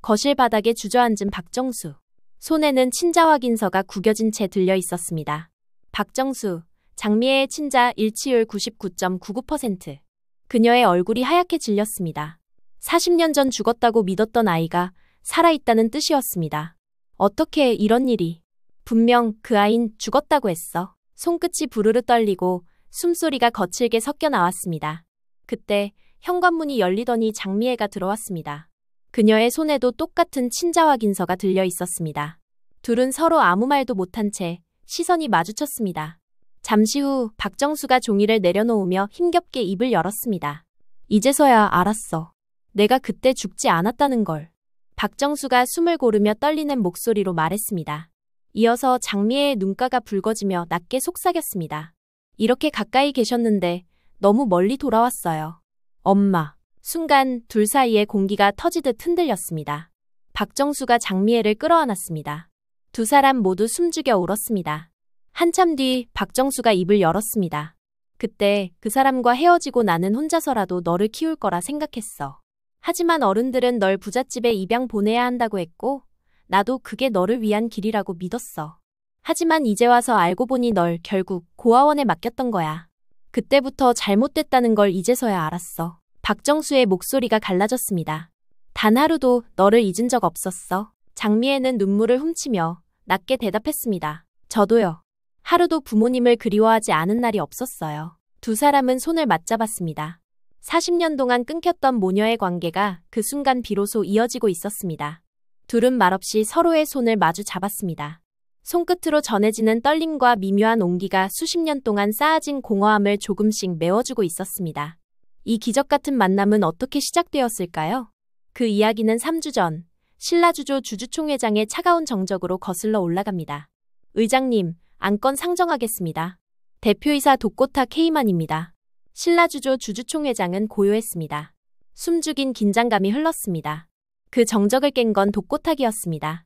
거실 바닥에 주저앉은 박정수. 손에는 친자 확인서가 구겨진 채 들려 있었습니다. 박정수, 장미애의 친자 일치율 99.99%. 그녀의 얼굴이 하얗게 질렸습니다. 40년 전 죽었다고 믿었던 아이가 살아있다는 뜻이었습니다. 어떻게 이런 일이? 분명 그 아인 죽었다고 했어. 손끝이 부르르 떨리고 숨소리가 거칠게 섞여 나왔습니다. 그때 현관문이 열리더니 장미애가 들어왔습니다. 그녀의 손에도 똑같은 친자 확인서가 들려 있었습니다. 둘은 서로 아무 말도 못한 채 시선이 마주쳤습니다. 잠시 후 박정수가 종이를 내려놓으며 힘겹게 입을 열었습니다. 이제서야 알았어. 내가 그때 죽지 않았다는 걸. 박정수가 숨을 고르며 떨리는 목소리로 말했습니다. 이어서 장미애의 눈가가 붉어지며 낮게 속삭였습니다. 이렇게 가까이 계셨는데 너무 멀리 돌아왔어요. 엄마. 순간 둘 사이의 공기가 터지듯 흔들렸습니다. 박정수가 장미애를 끌어안았습니다. 두 사람 모두 숨죽여 울었습니다. 한참 뒤 박정수가 입을 열었습니다. 그때 그 사람과 헤어지고 나는 혼자서라도 너를 키울 거라 생각했어. 하지만 어른들은 널 부잣집에 입양 보내야 한다고 했고 나도 그게 너를 위한 길이라고 믿었어. 하지만 이제 와서 알고 보니 널 결국 고아원에 맡겼던 거야. 그때부터 잘못됐다는 걸 이제서야 알았어. 박정수의 목소리가 갈라졌습니다. 단 하루도 너를 잊은 적 없었어. 장미애는 눈물을 훔치며 낮게 대답했습니다. 저도요. 하루도 부모님을 그리워하지 않은 날이 없었어요. 두 사람은 손을 맞잡았습니다. 40년 동안 끊겼던 모녀의 관계가 그 순간 비로소 이어지고 있었습니다. 둘은 말없이 서로의 손을 마주 잡았습니다. 손끝으로 전해지는 떨림과 미묘한 온기가 수십 년 동안 쌓아진 공허함을 조금씩 메워주고 있었습니다. 이 기적 같은 만남은 어떻게 시작되었을까요? 그 이야기는 3주 전 신라주조 주주총회장의 차가운 정적으로 거슬러 올라갑니다. 의장님, 안건 상정하겠습니다. 대표이사 독고탁 헤이만입니다. 신라주조 주주총회장은 고요했습니다. 숨죽인 긴장감이 흘렀습니다. 그 정적을 깬 건 독고탁이었습니다.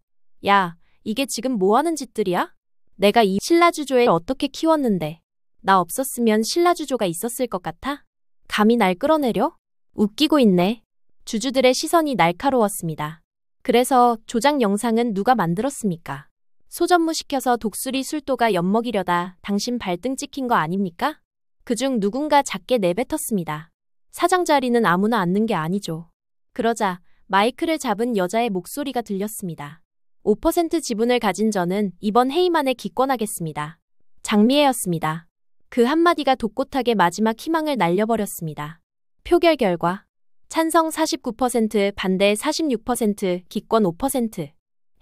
야, 이게 지금 뭐하는 짓들이야? 내가 이 신라주조에 어떻게 키웠는데 나 없었으면 신라주조가 있었을 것 같아? 감히 날 끌어내려? 웃기고 있네. 주주들의 시선이 날카로웠습니다. 그래서 조작 영상은 누가 만들었습니까? 소전무 시켜서 독수리 술도가 엿먹이려다 당신 발등 찍힌 거 아닙니까? 그중 누군가 작게 내뱉었습니다. 사장 자리는 아무나 앉는 게 아니죠. 그러자 마이크를 잡은 여자의 목소리가 들렸습니다. 5% 지분을 가진 저는 이번 회의만에 기권하겠습니다. 장미애였습니다. 그 한마디가 독고탁의 마지막 희망을 날려버렸습니다. 표결 결과 찬성 49%, 반대 46%, 기권 5%.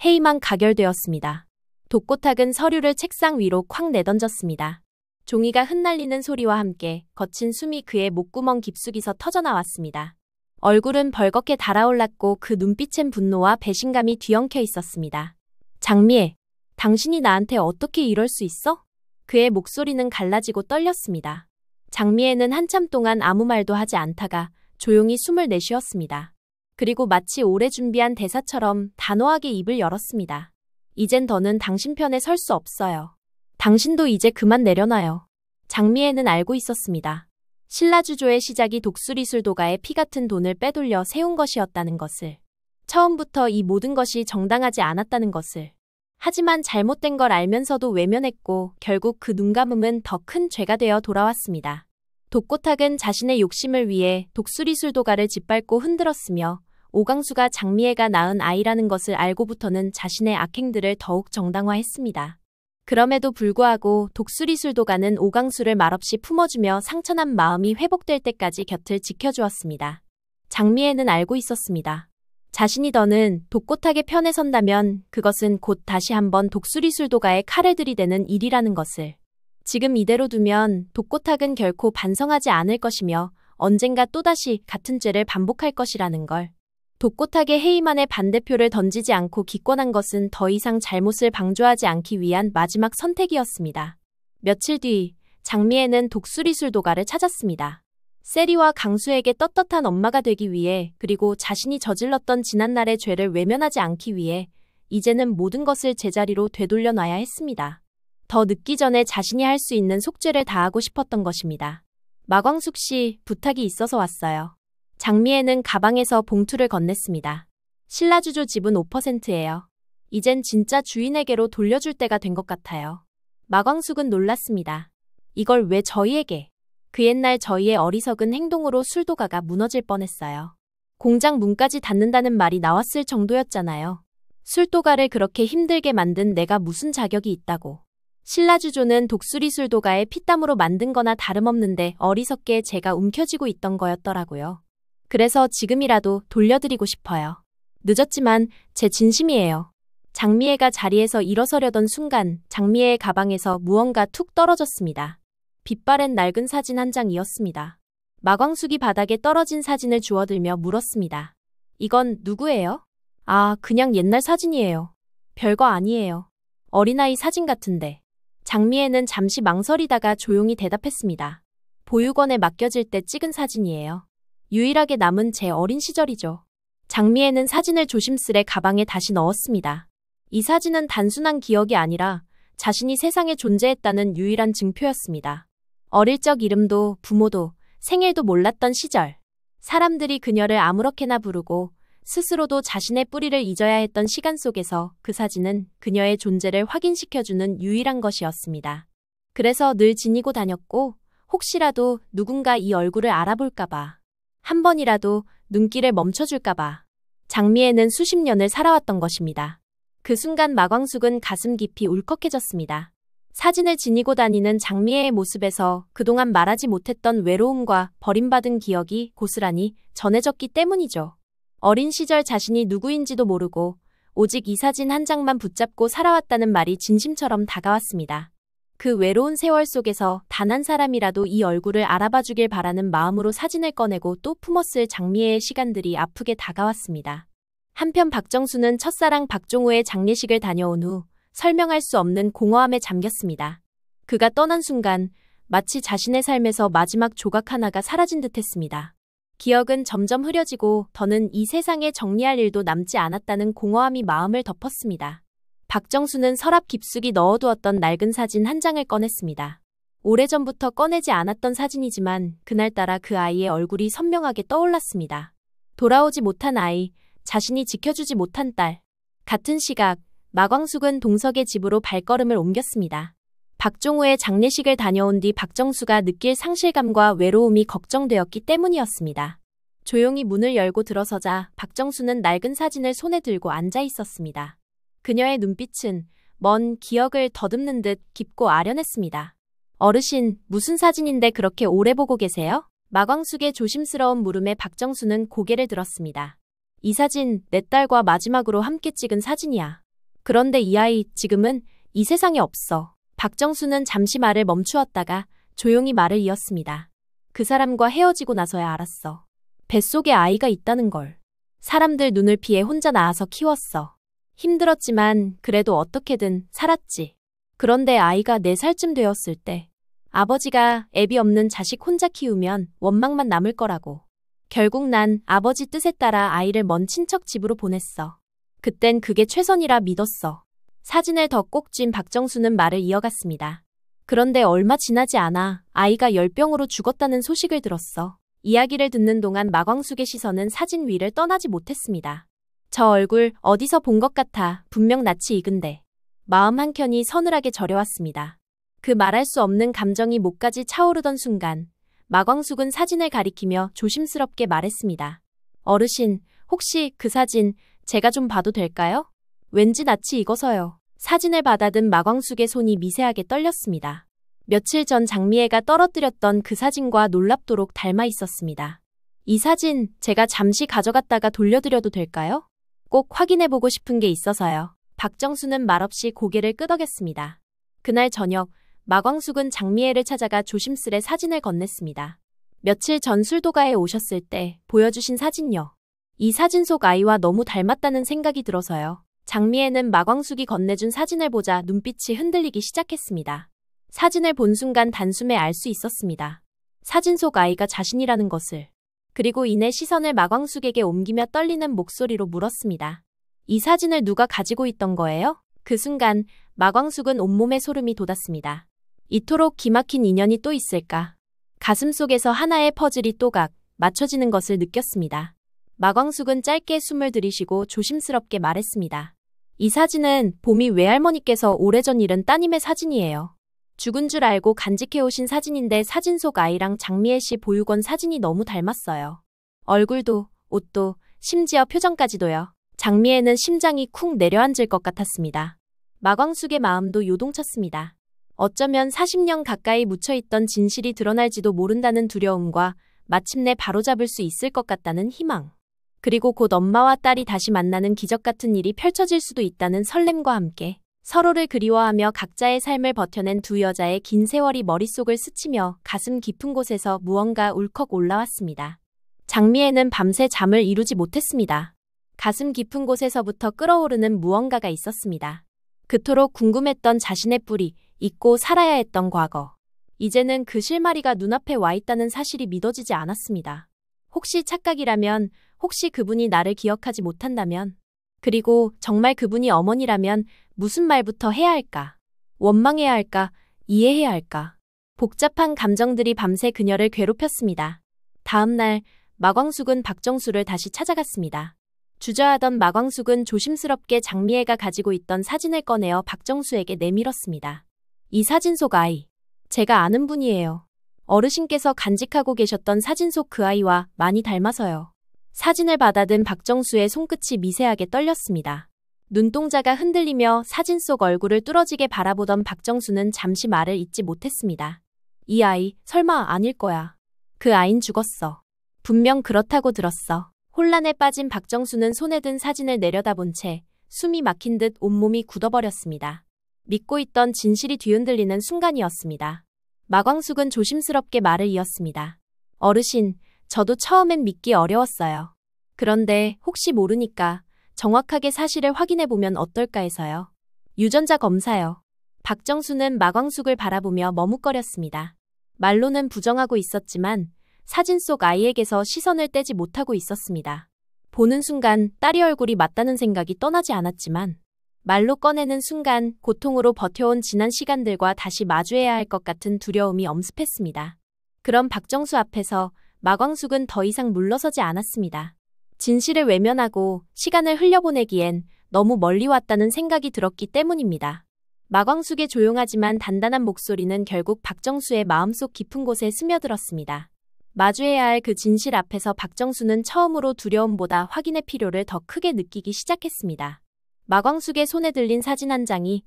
회의만 가결되었습니다. 독고탁은 서류를 책상 위로 콱 내던졌습니다. 종이가 흩날리는 소리와 함께 거친 숨이 그의 목구멍 깊숙이서 터져나왔습니다. 얼굴은 벌겋게 달아올랐고 그 눈빛엔 분노와 배신감이 뒤엉켜 있었습니다. 장미애, 당신이 나한테 어떻게 이럴 수 있어? 그의 목소리는 갈라지고 떨렸습니다. 장미애는 한참 동안 아무 말도 하지 않다가 조용히 숨을 내쉬었습니다. 그리고 마치 오래 준비한 대사처럼 단호하게 입을 열었습니다. 이젠 더는 당신 편에 설 수 없어요. 당신도 이제 그만 내려놔요. 장미애는 알고 있었습니다. 신라주조의 시작이 독수리술도가의 피 같은 돈을 빼돌려 세운 것이었다는 것을. 처음부터 이 모든 것이 정당하지 않았다는 것을. 하지만 잘못된 걸 알면서도 외면했고 결국 그 눈감음은 더 큰 죄가 되어 돌아왔습니다. 독고탁은 자신의 욕심을 위해 독수리술도가를 짓밟고 흔들었으며 오강수가 장미애가 낳은 아이라는 것을 알고부터는 자신의 악행들을 더욱 정당화했습니다. 그럼에도 불구하고 독수리술도가는 오강수를 말없이 품어주며 상처난 마음이 회복될 때까지 곁을 지켜주었습니다. 장미애는 알고 있었습니다. 자신이 더는 독고탁의 편에 선다면 그것은 곧 다시 한번 독수리술도가의 칼을 들이대는 일이라는 것을. 지금 이대로 두면 독고탁은 결코 반성하지 않을 것이며 언젠가 또다시 같은 죄를 반복할 것이라는 걸. 독고탁의 해임안에 반대표를 던지지 않고 기권한 것은 더 이상 잘못을 방조하지 않기 위한 마지막 선택이었습니다. 며칠 뒤 장미애는 독수리술도가를 찾았습니다. 세리와 강수에게 떳떳한 엄마가 되기 위해 그리고 자신이 저질렀던 지난날의 죄를 외면하지 않기 위해 이제는 모든 것을 제자리로 되돌려 놔야 했습니다. 더 늦기 전에 자신이 할 수 있는 속죄를 다하고 싶었던 것입니다. 마광숙 씨, 부탁이 있어서 왔어요. 장미애는 가방에서 봉투를 건넸습니다. 신라주조 지분 5%예요. 이젠 진짜 주인에게로 돌려줄 때가 된 것 같아요. 마광숙은 놀랐습니다. 이걸 왜 저희에게? 그 옛날 저희의 어리석은 행동으로 술도가가 무너질 뻔했어요. 공장 문까지 닫는다는 말이 나왔을 정도였잖아요. 술도가를 그렇게 힘들게 만든 내가 무슨 자격이 있다고. 신라주조는 독수리 술도가의 피땀으로 만든 거나 다름없는데 어리석게 제가 움켜쥐고 있던 거였더라고요. 그래서 지금이라도 돌려드리고 싶어요. 늦었지만 제 진심이에요. 장미애가 자리에서 일어서려던 순간 장미애의 가방에서 무언가 툭 떨어졌습니다. 빛바랜 낡은 사진 한 장이었습니다. 마광숙이 바닥에 떨어진 사진을 주워들며 물었습니다. 이건 누구예요? 아, 그냥 옛날 사진이에요. 별거 아니에요. 어린아이 사진 같은데. 장미애는 잠시 망설이다가 조용히 대답했습니다. 보육원에 맡겨질 때 찍은 사진이에요. 유일하게 남은 제 어린 시절이죠. 장미애는 사진을 조심스레 가방에 다시 넣었습니다. 이 사진은 단순한 기억이 아니라 자신이 세상에 존재했다는 유일한 증표였습니다. 어릴 적 이름도 부모도 생일도 몰랐던 시절. 사람들이 그녀를 아무렇게나 부르고 스스로도 자신의 뿌리를 잊어야 했던 시간 속에서 그 사진은 그녀의 존재를 확인시켜주는 유일한 것이었습니다. 그래서 늘 지니고 다녔고 혹시라도 누군가 이 얼굴을 알아볼까봐. 한 번이라도 눈길을 멈춰줄까봐. 장미애는 수십 년을 살아왔던 것입니다. 그 순간 마광숙은 가슴 깊이 울컥해졌습니다. 사진을 지니고 다니는 장미애의 모습에서 그동안 말하지 못했던 외로움과 버림받은 기억이 고스란히 전해졌기 때문이죠. 어린 시절 자신이 누구인지도 모르고 오직 이 사진 한 장만 붙잡고 살아왔다는 말이 진심처럼 다가왔습니다. 그 외로운 세월 속에서 단 한 사람이라도 이 얼굴을 알아봐 주길 바라는 마음으로 사진을 꺼내고 또 품었을 장미애의 시간들이 아프게 다가왔습니다. 한편 박정수는 첫사랑 박종호의 장례식을 다녀온 후 설명할 수 없는 공허함에 잠겼습니다. 그가 떠난 순간 마치 자신의 삶에서 마지막 조각 하나가 사라진 듯했습니다. 기억은 점점 흐려지고 더는 이 세상에 정리할 일도 남지 않았다는 공허함이 마음을 덮었습니다. 박정수는 서랍 깊숙이 넣어두었던 낡은 사진 한 장을 꺼냈습니다. 오래전부터 꺼내지 않았던 사진이지만 그날따라 그 아이의 얼굴이 선명하게 떠올랐습니다. 돌아오지 못한 아이, 자신이 지켜주지 못한 딸. 같은 시각, 마광숙은 동석의 집으로 발걸음을 옮겼습니다. 박종호의 장례식을 다녀온 뒤 박정수가 느낄 상실감과 외로움이 걱정되었기 때문이었습니다. 조용히 문을 열고 들어서자 박정수는 낡은 사진을 손에 들고 앉아 있었습니다. 그녀의 눈빛은 먼 기억을 더듬는 듯 깊고 아련했습니다. 어르신, 무슨 사진인데 그렇게 오래 보고 계세요? 마광숙의 조심스러운 물음에 박정수는 고개를 들었습니다. 이 사진, 내 딸과 마지막으로 함께 찍은 사진이야. 그런데 이 아이, 지금은 이 세상에 없어. 박정수는 잠시 말을 멈추었다가 조용히 말을 이었습니다. 그 사람과 헤어지고 나서야 알았어. 뱃속에 아이가 있다는 걸. 사람들 눈을 피해 혼자 낳아서 키웠어. 힘들었지만 그래도 어떻게든 살았지. 그런데 아이가 4살쯤 되었을 때 아버지가 애비 없는 자식 혼자 키우면 원망만 남을 거라고. 결국 난 아버지 뜻에 따라 아이를 먼 친척 집으로 보냈어. 그땐 그게 최선이라 믿었어. 사진을 더 꼭 쥔 박정수는 말을 이어갔습니다. 그런데 얼마 지나지 않아 아이가 열병으로 죽었다는 소식을 들었어. 이야기를 듣는 동안 마광숙의 시선은 사진 위를 떠나지 못했습니다. 저 얼굴 어디서 본 것 같아. 분명 낯이 익은데. 마음 한켠이 서늘하게 저려왔습니다. 그 말할 수 없는 감정이 목까지 차오르던 순간 마광숙은 사진을 가리키며 조심스럽게 말했습니다. 어르신, 혹시 그 사진 제가 좀 봐도 될까요? 왠지 낯이 익어서요. 사진을 받아든 마광숙의 손이 미세하게 떨렸습니다. 며칠 전 장미애가 떨어뜨렸던 그 사진과 놀랍도록 닮아 있었습니다. 이 사진 제가 잠시 가져갔다가 돌려드려도 될까요? 꼭 확인해보고 싶은 게 있어서요. 박정수는 말없이 고개를 끄덕였습니다. 그날 저녁 마광숙은 장미애를 찾아가 조심스레 사진을 건넸습니다. 며칠 전 술도가에 오셨을 때 보여주신 사진요. 이 사진 속 아이와 너무 닮았다는 생각이 들어서요. 장미애는 마광숙이 건네준 사진을 보자 눈빛이 흔들리기 시작했습니다. 사진을 본 순간 단숨에 알 수 있었습니다. 사진 속 아이가 자신이라는 것을. 그리고 이내 시선을 마광숙에게 옮기며 떨리는 목소리로 물었습니다. 이 사진을 누가 가지고 있던 거예요? 그 순간 마광숙은 온몸에 소름이 돋았습니다. 이토록 기막힌 인연이 또 있을까? 가슴속에서 하나의 퍼즐이 또각 맞춰지는 것을 느꼈습니다. 마광숙은 짧게 숨을 들이쉬고 조심스럽게 말했습니다. 이 사진은 봄이 외할머니께서 오래전 잃은 따님의 사진이에요. 죽은 줄 알고 간직해오신 사진인데 사진 속 아이랑 장미애 씨 보육원 사진이 너무 닮았어요. 얼굴도, 옷도, 심지어 표정까지도요. 장미애는 심장이 쿵 내려앉을 것 같았습니다. 마광숙의 마음도 요동쳤습니다. 어쩌면 40년 가까이 묻혀있던 진실이 드러날지도 모른다는 두려움과 마침내 바로잡을 수 있을 것 같다는 희망. 그리고 곧 엄마와 딸이 다시 만나는 기적 같은 일이 펼쳐질 수도 있다는 설렘과 함께 서로를 그리워하며 각자의 삶을 버텨낸 두 여자의 긴 세월이 머릿속을 스치며 가슴 깊은 곳에서 무언가 울컥 올라왔습니다. 장미애는 밤새 잠을 이루지 못했습니다. 가슴 깊은 곳에서부터 끓어오르는 무언가가 있었습니다. 그토록 궁금했던 자신의 뿌리, 잊고 살아야 했던 과거. 이제는 그 실마리가 눈앞에 와 있다는 사실이 믿어지지 않았습니다. 혹시 착각이라면, 혹시 그분이 나를 기억하지 못한다면, 그리고 정말 그분이 어머니라면 무슨 말부터 해야 할까? 원망해야 할까? 이해해야 할까? 복잡한 감정들이 밤새 그녀를 괴롭혔습니다. 다음 날 마광숙은 박정수를 다시 찾아갔습니다. 주저하던 마광숙은 조심스럽게 장미애가 가지고 있던 사진을 꺼내어 박정수에게 내밀었습니다. 이 사진 속 아이, 제가 아는 분이에요. 어르신께서 간직하고 계셨던 사진 속 그 아이와 많이 닮아서요. 사진을 받아든 박정수의 손끝이 미세하게 떨렸습니다. 눈동자가 흔들리며 사진 속 얼굴을 뚫어지게 바라보던 박정수는 잠시 말을 잇지 못했습니다. 이 아이, 설마 아닐 거야. 그 아인 죽었어. 분명 그렇다고 들었어. 혼란에 빠진 박정수는 손에 든 사진을 내려다본 채 숨이 막힌 듯 온몸이 굳어버렸습니다. 믿고 있던 진실이 뒤흔들리는 순간이었습니다. 마광숙은 조심스럽게 말을 이었습니다. 어르신, 저도 처음엔 믿기 어려웠어요. 그런데 혹시 모르니까 정확하게 사실을 확인해보면 어떨까 해서요. 유전자 검사요. 박정수는 마광숙을 바라보며 머뭇거렸습니다. 말로는 부정하고 있었지만 사진 속 아이에게서 시선을 떼지 못하고 있었습니다. 보는 순간 딸이 얼굴이 맞다는 생각이 떠나지 않았지만 말로 꺼내는 순간 고통으로 버텨온 지난 시간들과 다시 마주해야 할 것 같은 두려움이 엄습했습니다. 그런 박정수 앞에서 마광숙은 더 이상 물러서지 않았습니다. 진실을 외면하고 시간을 흘려보내기엔 너무 멀리 왔다는 생각이 들었기 때문입니다. 마광숙의 조용하지만 단단한 목소리는 결국 박정수의 마음속 깊은 곳에 스며들었습니다. 마주해야 할 그 진실 앞에서 박정수는 처음으로 두려움보다 확인의 필요를 더 크게 느끼기 시작했습니다. 마광숙의 손에 들린 사진 한 장이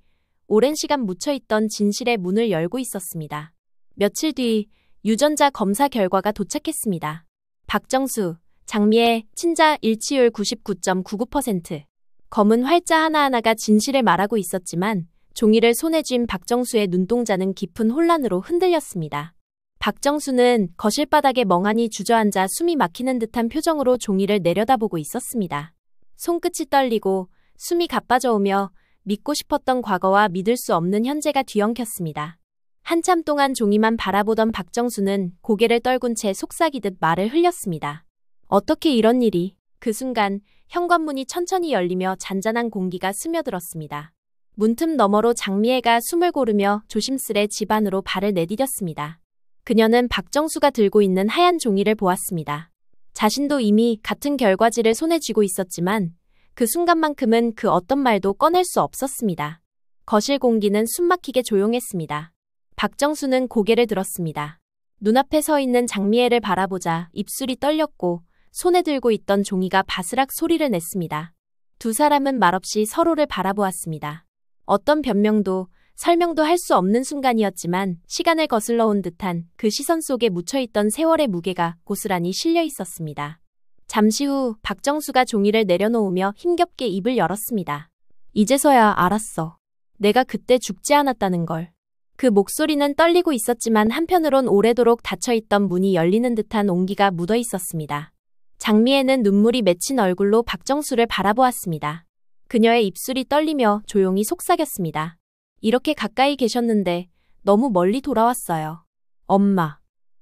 오랜 시간 묻혀있던 진실의 문을 열고 있었습니다. 며칠 뒤 유전자 검사 결과가 도착했습니다. 박정수, 장미애, 친자 일치율 99.99%. 검은 활자 하나하나가 진실을 말하고 있었지만 종이를 손에 쥔 박정수의 눈동자는 깊은 혼란으로 흔들렸습니다. 박정수는 거실 바닥에 멍하니 주저앉아 숨이 막히는 듯한 표정으로 종이를 내려다보고 있었습니다. 손끝이 떨리고 숨이 가빠져오며 믿고 싶었던 과거와 믿을 수 없는 현재가 뒤엉켰습니다. 한참 동안 종이만 바라보던 박정수는 고개를 떨군 채 속삭이듯 말을 흘렸습니다. 어떻게 이런 일이? 그 순간 현관문이 천천히 열리며 잔잔한 공기가 스며들었습니다. 문틈 너머로 장미애가 숨을 고르며 조심스레 집 안으로 발을 내디뎠습니다. 그녀는 박정수가 들고 있는 하얀 종이를 보았습니다. 자신도 이미 같은 결과지를 손에 쥐고 있었지만 그 순간만큼은 그 어떤 말도 꺼낼 수 없었습니다. 거실 공기는 숨막히게 조용했습니다. 박정수는 고개를 들었습니다. 눈앞에 서 있는 장미애를 바라보자 입술이 떨렸고 손에 들고 있던 종이가 바스락 소리를 냈습니다. 두 사람은 말없이 서로를 바라보았습니다. 어떤 변명도 설명도 할 수 없는 순간이었지만 시간을 거슬러 온 듯한 그 시선 속에 묻혀있던 세월의 무게가 고스란히 실려 있었습니다. 잠시 후 박정수가 종이를 내려놓으며 힘겹게 입을 열었습니다. 이제서야 알았어. 내가 그때 죽지 않았다는 걸. 그 목소리는 떨리고 있었지만 한편으론 오래도록 닫혀있던 문이 열리는 듯한 온기가 묻어 있었습니다. 장미애는 눈물이 맺힌 얼굴로 박정수를 바라보았습니다. 그녀의 입술이 떨리며 조용히 속삭였습니다. 이렇게 가까이 계셨는데 너무 멀리 돌아왔어요. 엄마.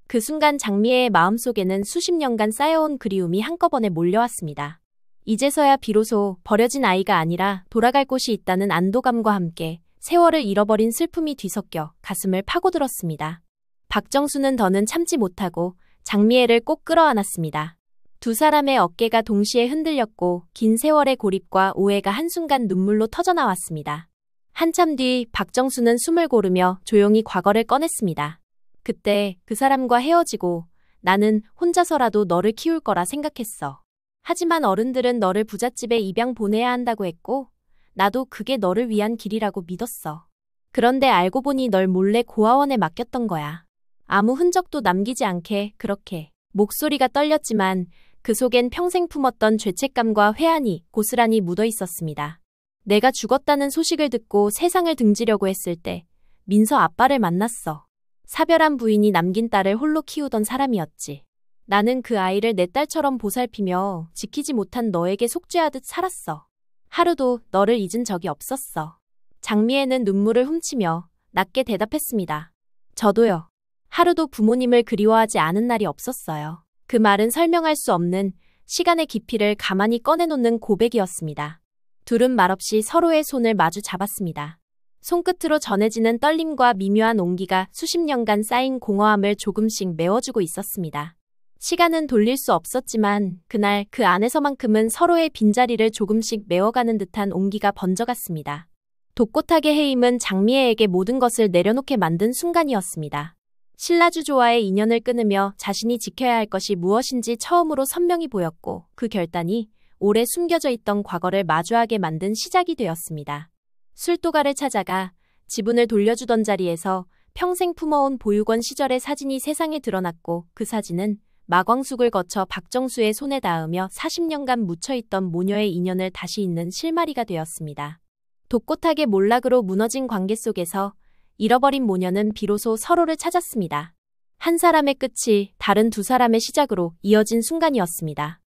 그 순간 장미애의 마음속에는 수십 년간 쌓여온 그리움이 한꺼번에 몰려왔습니다. 이제서야 비로소 버려진 아이가 아니라 돌아갈 곳이 있다는 안도감과 함께 세월을 잃어버린 슬픔이 뒤섞여 가슴을 파고들었습니다. 박정수는 더는 참지 못하고 장미애를 꼭 끌어안았습니다. 두 사람의 어깨가 동시에 흔들렸고 긴 세월의 고립과 오해가 한순간 눈물로 터져나왔습니다. 한참 뒤 박정수는 숨을 고르며 조용히 과거를 꺼냈습니다. 그때 그 사람과 헤어지고 나는 혼자서라도 너를 키울 거라 생각했어. 하지만 어른들은 너를 부잣집에 입양 보내야 한다고 했고 나도 그게 너를 위한 길이라고 믿었어. 그런데 알고 보니 널 몰래 고아원에 맡겼던 거야. 아무 흔적도 남기지 않게 그렇게. 목소리가 떨렸지만 그 속엔 평생 품었던 죄책감과 회한이 고스란히 묻어 있었습니다. 내가 죽었다는 소식을 듣고 세상을 등지려고 했을 때 민서 아빠를 만났어. 사별한 부인이 남긴 딸을 홀로 키우던 사람이었지. 나는 그 아이를 내 딸처럼 보살피며 지키지 못한 너에게 속죄하듯 살았어. 하루도 너를 잊은 적이 없었어. 장미애는 눈물을 훔치며 낮게 대답했습니다. 저도요. 하루도 부모님을 그리워하지 않은 날이 없었어요. 그 말은 설명할 수 없는 시간의 깊이를 가만히 꺼내놓는 고백이었습니다. 둘은 말없이 서로의 손을 마주 잡았습니다. 손끝으로 전해지는 떨림과 미묘한 온기가 수십 년간 쌓인 공허함을 조금씩 메워주고 있었습니다. 시간은 돌릴 수 없었지만 그날 그 안에서만큼은 서로의 빈자리를 조금씩 메워가는 듯한 온기가 번져갔습니다. 독꽃하게 해임은 장미애에게 모든 것을 내려놓게 만든 순간이었습니다. 신라주조와의 인연을 끊으며 자신이 지켜야 할 것이 무엇인지 처음으로 선명히 보였고 그 결단이 오래 숨겨져 있던 과거를 마주하게 만든 시작이 되었습니다. 술도가를 찾아가 지분을 돌려주던 자리에서 평생 품어온 보육원 시절의 사진이 세상에 드러났고 그 사진은 마광숙을 거쳐 박정수의 손에 닿으며 40년간 묻혀있던 모녀의 인연을 다시 잇는 실마리가 되었습니다. 독꽃하게 몰락으로 무너진 관계 속에서 잃어버린 모녀는 비로소 서로를 찾았습니다. 한 사람의 끝이 다른 두 사람의 시작으로 이어진 순간이었습니다.